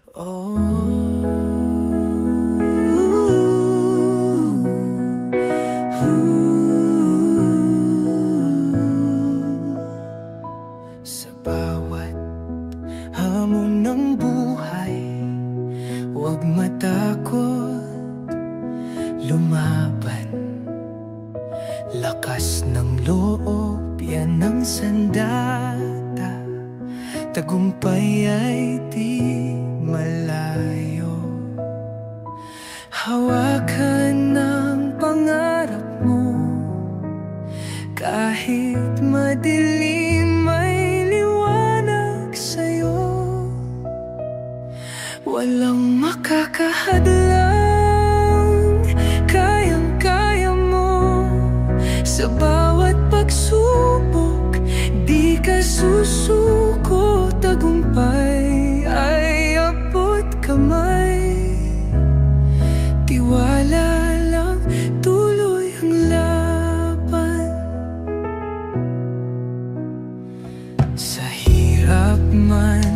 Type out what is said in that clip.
Sa bawat hamon ng buhay, huwag matakot lumaban. Lakas ng loob, yan ang sandata. Tagumpay ay di malayo. Hawakan ang pangarap mo, kahit madilim may liwanag sa'yo. Walang makakahadlang, kayang-kaya mo. Sa bawat pagsubok, di ka susuko. Tagumpay ay abot kamay. Tiwala lang, tuloy ang laban. Sa hirap man